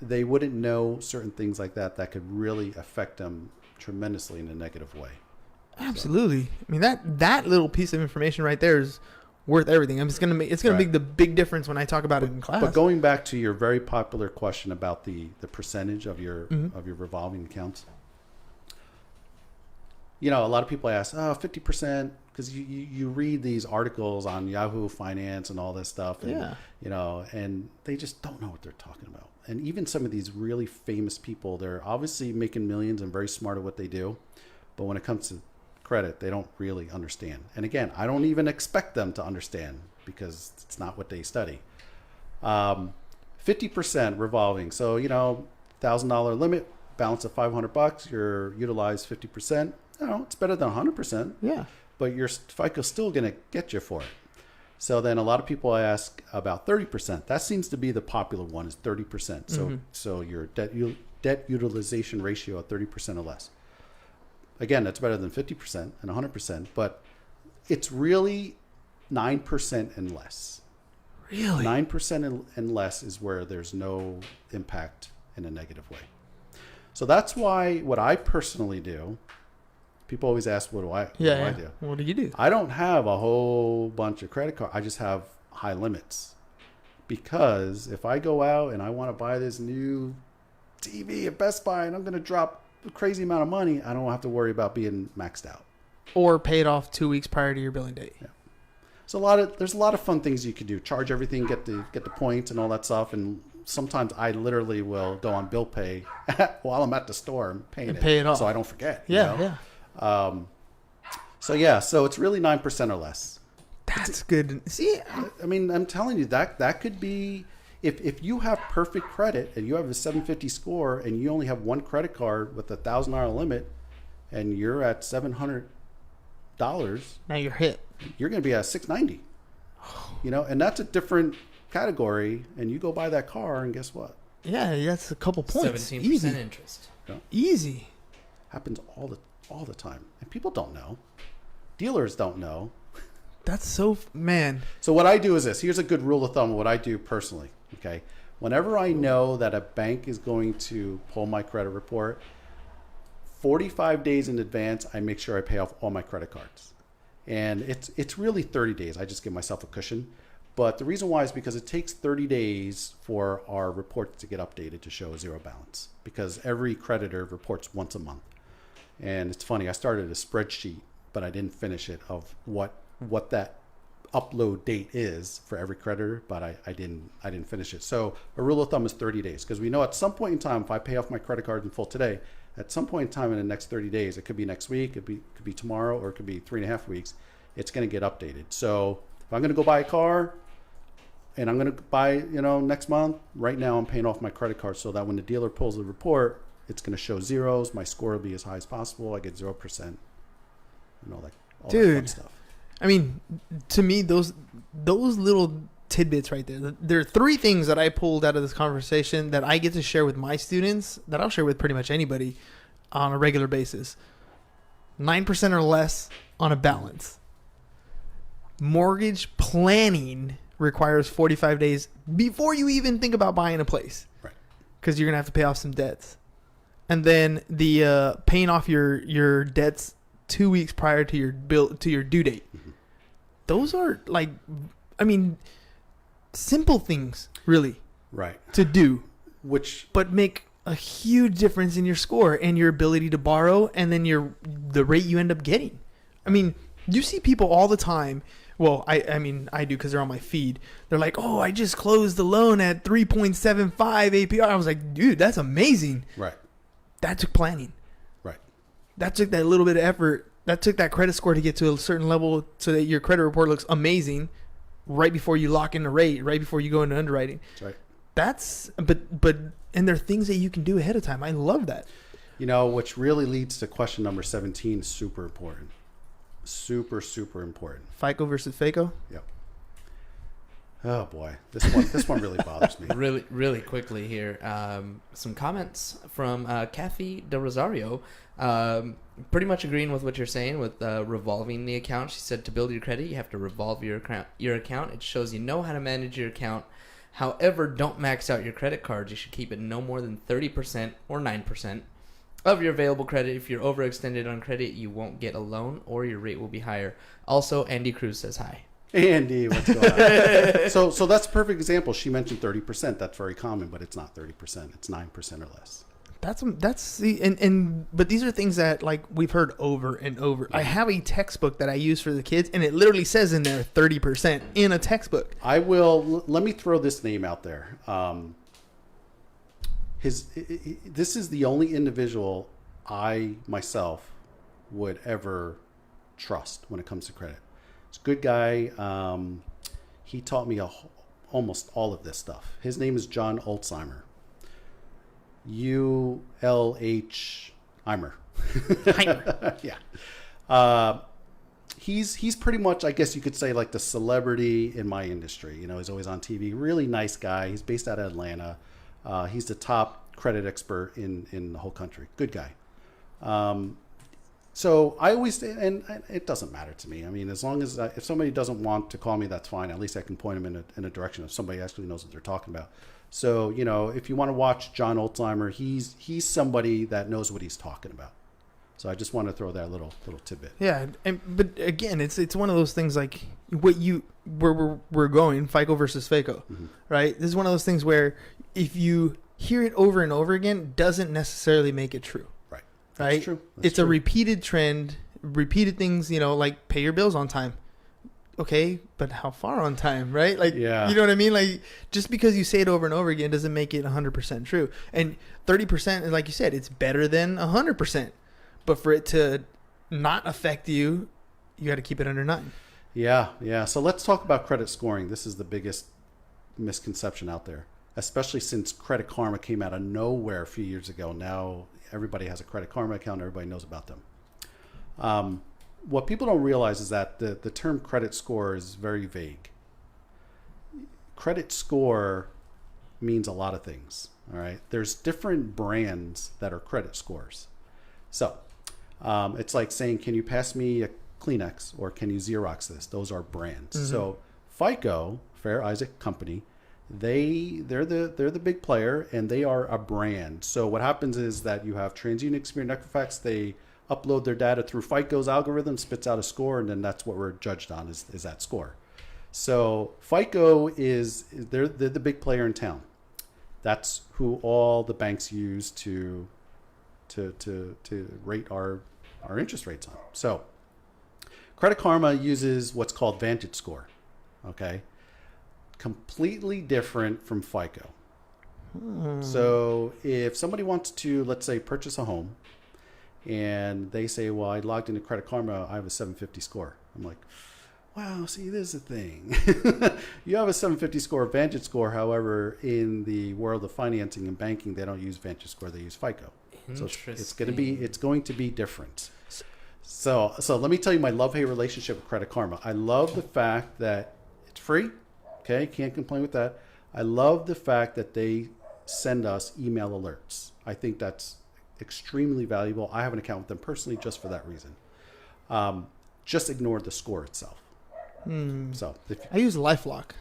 S1: they wouldn't know certain things like that could really affect them tremendously in a negative way.
S3: Absolutely. So. I mean, that little piece of information right there is worth everything. It's gonna make the big difference when I talk about it in class.
S1: But going back to your very popular question about the percentage of your revolving accounts. A lot of people ask, 50%, because you read these articles on Yahoo Finance and all this stuff. And, and they just don't know what they're talking about. And even some of these really famous people, they're obviously making millions and very smart at what they do. But when it comes to credit, they don't really understand. And again, I don't even expect them to understand because it's not what they study. 50% revolving. So, $1,000 limit, balance of $500, you're utilized 50%. It's better than 100%.
S3: Yeah.
S1: But your FICO's still going to get you for it. So then a lot of people ask about 30%. That seems to be the popular one, is 30%. So your debt utilization ratio at 30% or less. Again, that's better than 50% and 100%, but it's really 9% and less.
S3: Really?
S1: 9% and less is where there's no impact in a negative way. So that's why what I personally do, people always ask, what do I do?
S3: What do you do?
S1: I don't have a whole bunch of credit cards. I just have high limits. Because if I go out and I want to buy this new TV at Best Buy and I'm going to drop a crazy amount of money, I don't have to worry about being maxed out.
S3: Or pay it off 2 weeks prior to your billing date.
S1: Yeah. So there's a lot of fun things you could do. Charge everything, get the points and all that stuff. And sometimes I literally will go on bill pay while I'm at the store and pay it off, so I don't forget.
S3: Yeah.
S1: So it's really 9% or less.
S3: That's good. See,
S1: I mean, I'm telling you that could be, if you have perfect credit and you have a 750 score and you only have one credit card with $1,000 limit and you're at $700,
S3: now you're hit.
S1: You're going to be at 690. And that's a different category, and you go buy that car and guess what?
S3: Yeah, that's a couple points.
S2: 17%
S3: Easy.
S2: interest.
S1: Yeah.
S3: Easy.
S1: Happens all the time, and people don't know. Dealers don't know.
S3: That's so man.
S1: So what I do is this. Here's a good rule of thumb of what I do personally. Okay, whenever I know that a bank is going to pull my credit report, 45 days in advance, I make sure I pay off all my credit cards. And it's really 30 days. I just give myself a cushion. But the reason why is because it takes 30 days for our reports to get updated to show a zero balance, because every creditor reports once a month. And it's funny, I started a spreadsheet, but I didn't finish it, of what that upload date is for every creditor, but I didn't finish it. So a rule of thumb is 30 days, because we know at some point in time, if I pay off my credit card in full today, at some point in time in the next 30 days, it could be next week, it could be tomorrow, or it could be 3.5 weeks, it's going to get updated. So if I'm going to go buy a car and I'm going to buy, next month, right now I'm paying off my credit card so that when the dealer pulls the report, it's going to show zeros. My score will be as high as possible. I get 0%, and all that fun stuff.
S3: I mean, to me, those little tidbits right there. There are three things that I pulled out of this conversation that I get to share with my students, that I'll share with pretty much anybody on a regular basis. 9% or less on a balance. Mortgage planning requires 45 days before you even think about buying a place.
S1: Right.
S3: Because you're going to have to pay off some debts. And then the paying off your debts 2 weeks prior to your due date. Mm-hmm. Those are simple things, really.
S1: Right.
S3: To do.
S1: But
S3: make a huge difference in your score and your ability to borrow, and then the rate you end up getting. I mean, you see people all the time. Well, I do, because they're on my feed. They're like, oh, I just closed the loan at 3.75 APR. I was like, dude, that's amazing.
S1: Right.
S3: That took planning.
S1: Right.
S3: That took that little bit of effort. That took that credit score to get to a certain level so that your credit report looks amazing right before you lock in the rate, right before you go into underwriting.
S1: That's right.
S3: And there are things that you can do ahead of time. I love that.
S1: Which really leads to question number 17 is super important. Super, super important.
S3: FICO versus FACO?
S1: Yep. Oh boy, this one really bothers me.
S2: Really, really quickly here. Some comments from Kathy De Rosario. Pretty much agreeing with what you're saying with revolving the account. She said to build your credit, you have to revolve your account. It shows you know how to manage your account. However, don't max out your credit cards. You should keep it no more than 30% or 9% of your available credit. If you're overextended on credit, you won't get a loan, or your rate will be higher. Also, Andy Cruz says hi.
S1: Andy, what's going on? So that's a perfect example. She mentioned 30%. That's very common, but it's not 30%. It's 9% or less.
S3: But these are things that we've heard over and over. I have a textbook that I use for the kids, and it literally says in there 30% in a textbook.
S1: Let me throw this name out there. This is the only individual I myself would ever trust when it comes to credit. It's a good guy. He taught me almost all of this stuff. His name is John Alzheimer. ULH Heimer.
S3: Heimer.
S1: Yeah. he's pretty much, I guess you could say, like the celebrity in my industry. You know, he's always on TV. Really nice guy. He's based out of Atlanta. He's the top credit expert in the whole country. Good guy. So I always, and it doesn't matter to me. I mean, as long as if somebody doesn't want to call me, that's fine. At least I can point them in a direction of somebody actually knows what they're talking about. So, you know, if you want to watch John Olsheimer, he's somebody that knows what he's talking about. So I just want to throw that little tidbit.
S3: Yeah, but again, it's one of those things like where we're going, FICO versus FACO, right? This is one of those things where if you hear it over and over again, doesn't necessarily make it true.
S1: Right.
S3: Right.
S1: That's true. That's
S3: it's
S1: true.
S3: a repeated trend, repeated things. You know, like pay your bills on time. Okay, but how far on time, right? Like,
S1: Yeah.
S3: you know what I mean? Like, just because you say it over and over again doesn't make it 100% true. And 30%, like you said, it's better than 100%. But for it to not affect you, you got to keep it under 9.
S1: Yeah. So let's talk about credit scoring. This is the biggest misconception out there, especially since Credit Karma came out of nowhere a few years ago. Now everybody has a Credit Karma account. Everybody knows about them. What people don't realize is that the term credit score is very vague. Credit score means a lot of things. All right. There's different brands that are credit scores. So it's like saying, can you pass me a Kleenex or can you Xerox this? Those are brands.
S3: Mm-hmm.
S1: So FICO, Fair Isaac Company, they're the big player and they are a brand. So what happens is that you have TransUnion, Experian, Equifax. They upload their data through FICO's algorithm, spits out a score, and then that's what we're judged on is that score. So FICO they're the big player in town. That's who all the banks use to rate our interest rates on. So Credit Karma uses what's called Vantage Score. Okay, completely different from FICO. So if somebody wants to, let's say, purchase a home, and they say, well, I logged into Credit Karma, I have a 750 score. I'm like, wow, see, this is the thing. You have a 750 score, Vantage Score. However, in the world of financing and banking, they don't use Vantage Score, they use FICO. So it's going to be different. So let me tell you my love-hate relationship with Credit Karma. I love the fact that it's free. Okay, can't complain with that. I love the fact that they send us email alerts. I think that's extremely valuable. I have an account with them personally just for that reason. Just ignore the score itself. So
S3: I use LifeLock.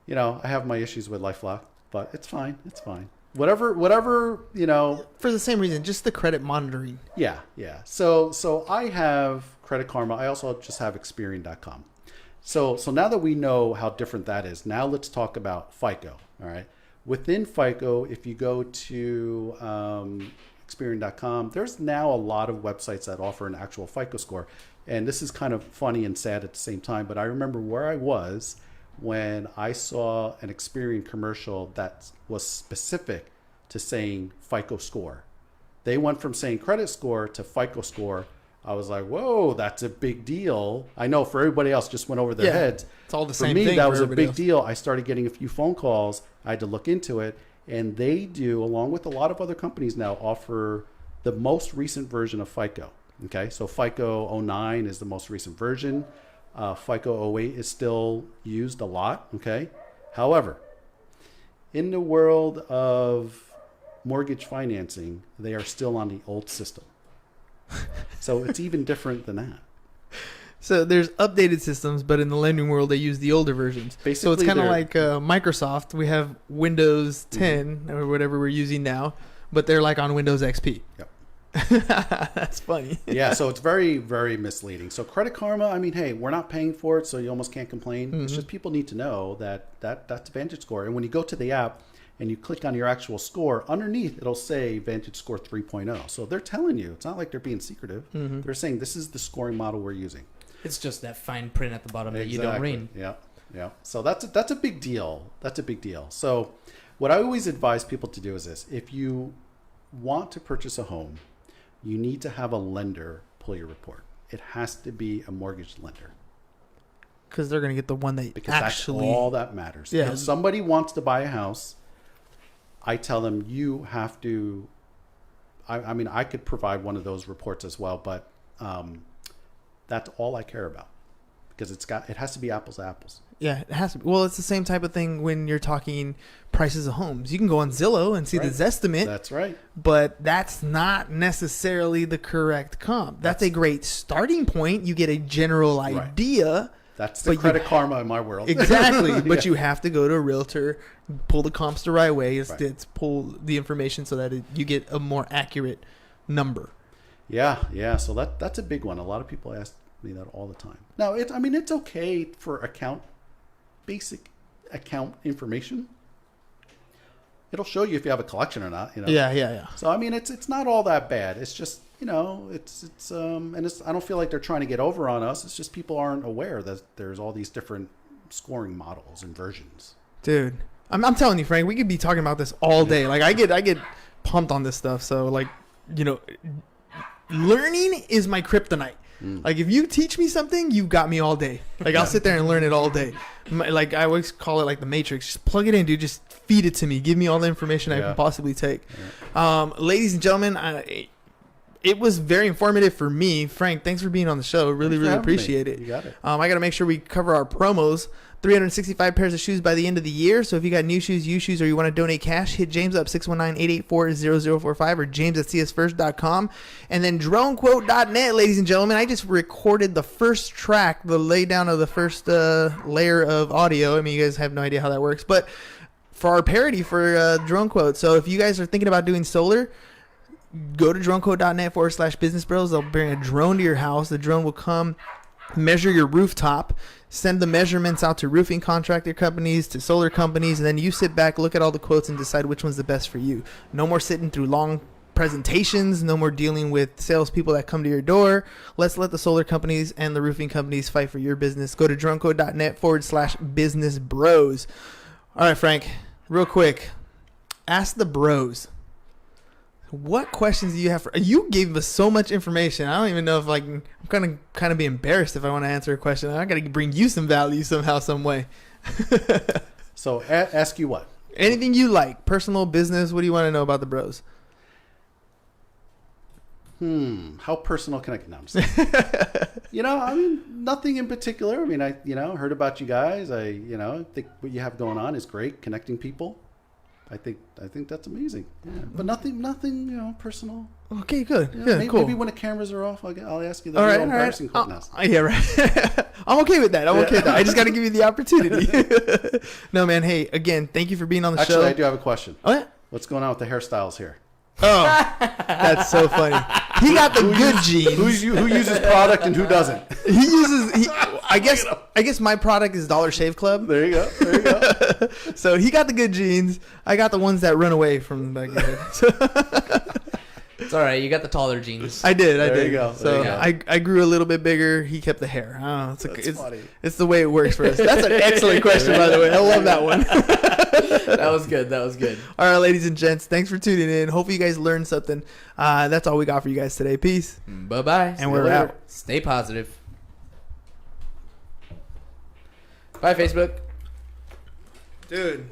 S1: You know, I have my issues with LifeLock, but it's fine. It's fine. Whatever, you know.
S3: For the same reason, just the credit monitoring.
S1: Yeah. So I have Credit Karma. I also just have Experian.com. So now that we know how different that is, now let's talk about FICO. All right. Within FICO, if you go to Experian.com, there's now a lot of websites that offer an actual FICO score. And this is kind of funny and sad at the same time, but I remember where I was when I saw an Experian commercial that was specific to saying FICO score. They went from saying credit score to FICO score. I was like, whoa, that's a big deal. I know for everybody else just went over their heads.
S3: It's all the
S1: For
S3: same
S1: me,
S3: thing.
S1: that
S3: for
S1: was a
S3: everybody
S1: big
S3: else.
S1: deal. I started getting a few phone calls. I had to look into it. And they do, along with a lot of other companies now, offer the most recent version of FICO. Okay, so FICO 09 is the most recent version. FICO 08 is still used a lot. Okay, however, in the world of mortgage financing, they are still on the old system. So it's even different than that.
S3: So there's updated systems, but in the lending world, they use the older versions.
S1: Basically,
S3: so it's kind of
S1: they're-
S3: like Microsoft. We have Windows 10 or whatever we're using now, but they're like on Windows XP.
S1: Yep.
S3: That's funny.
S1: Yeah, so it's very, very misleading. So Credit Karma, I mean, hey, we're not paying for it, so you almost can't complain. It's just people need to know that's Vantage Score. And when you go to the app and you click on your actual score, underneath it'll say Vantage Score 3.0. So they're telling you, it's not like they're being secretive. They're saying this is the scoring model we're using.
S2: It's just that fine print at the bottom that you don't read.
S1: Yeah. So that's a big deal. That's a big deal. So what I always advise people to do is this: if you want to purchase a home, you need to have a lender pull your report. It has to be a mortgage lender.
S3: Because they're going to get the one that
S1: Because
S3: actually...
S1: that's all that matters.
S3: Yeah.
S1: If somebody wants to buy a house, I tell them you have to. I mean, I could provide one of those reports as well, but That's all I care about, because it has to be apples to apples.
S3: Yeah, it has to be. Well, it's the same type of thing when you're talking prices of homes. You can go on Zillow and see the Zestimate.
S1: That's right.
S3: But that's not necessarily the correct comp. That's a great starting point. You get a general idea.
S1: That's the Credit Karma in my world.
S3: Exactly. But you have to go to a realtor, pull the comps the right way. It's pull the information so that you get a more accurate number.
S1: Yeah. So that's a big one. A lot of people ask me that all the time. Now, it's okay for basic account information. It'll show you if you have a collection or not.
S3: Yeah.
S1: So it's not all that bad. It's just I don't feel like they're trying to get over on us. It's just people aren't aware that there's all these different scoring models and versions.
S3: Dude, I'm telling you, Frank, we could be talking about this all day. Like I get pumped on this stuff. So learning is my kryptonite. Like if you teach me something, you got me all day. Like I'll sit there and learn it all day. Like I always call it like the Matrix. Just plug it in, dude. Just feed it to me. Give me all the information I can possibly take. Ladies and gentlemen, it was very informative for me. Frank, thanks for being on the show. Really appreciate it.
S1: You got it.
S3: I got to make sure we cover our promos. 365 pairs of shoes by the end of the year. So if you got new shoes, used shoes, or you want to donate cash, hit James up 619-884-0045 or james@csfirst.com. And then dronequote.net, ladies and gentlemen. I just recorded the first track, the laydown of the first layer of audio. I mean, you guys have no idea how that works. But for our parody for Drone Quote. So if you guys are thinking about doing solar, go to dronequote.net/business bros. They'll bring a drone to your house. The drone will come, measure your rooftop, send the measurements out to roofing contractor companies, to solar companies, and then you sit back, look at all the quotes, and decide which one's the best for you. No more sitting through long presentations, no more dealing with salespeople that come to your door. Let's let the solar companies and the roofing companies fight for your business. Go to dronequote.net/business bros. All right, Frank, real quick, ask the bros. What questions do you have you gave us so much information. I don't even know if I'm gonna kind of be embarrassed if I want to answer a question. I gotta bring you some value somehow, some way.
S1: So ask you what?
S3: Anything you like, personal, business. What do you want to know about the bros?
S1: How personal can I get? No, I'm just nothing in particular. I heard about you guys. I think what you have going on is great, connecting people. I think that's amazing. Yeah. But nothing personal.
S3: Okay, good.
S1: Cool.
S3: Cool.
S1: Maybe when the cameras are off, I'll ask you the real embarrassing questions.
S3: Yeah, right. I'm okay with that. I just got to give you the opportunity. No, man. Hey, again, thank you for being on the show.
S1: Actually, I do have a question.
S3: Oh, yeah?
S1: What's going on with the hairstyles here?
S3: Oh, that's so funny. He got the good genes.
S1: Who uses product and who doesn't?
S3: I guess my product is Dollar Shave Club.
S1: There you go.
S3: So he got the good genes. I got the ones that run away from back there.
S2: It's all right. You got the taller jeans.
S3: I did.
S1: There you go.
S3: So I grew a little bit bigger. He kept the hair. I don't know.
S1: That's funny.
S3: It's the way it works for us. That's an excellent question, by the way. I love that one.
S2: That was good.
S3: All right, ladies and gents. Thanks for tuning in. Hopefully you guys learned something. That's all we got for you guys today. Peace.
S2: Bye-bye.
S3: And we're out.
S2: Stay positive. Bye, Facebook.
S3: Dude.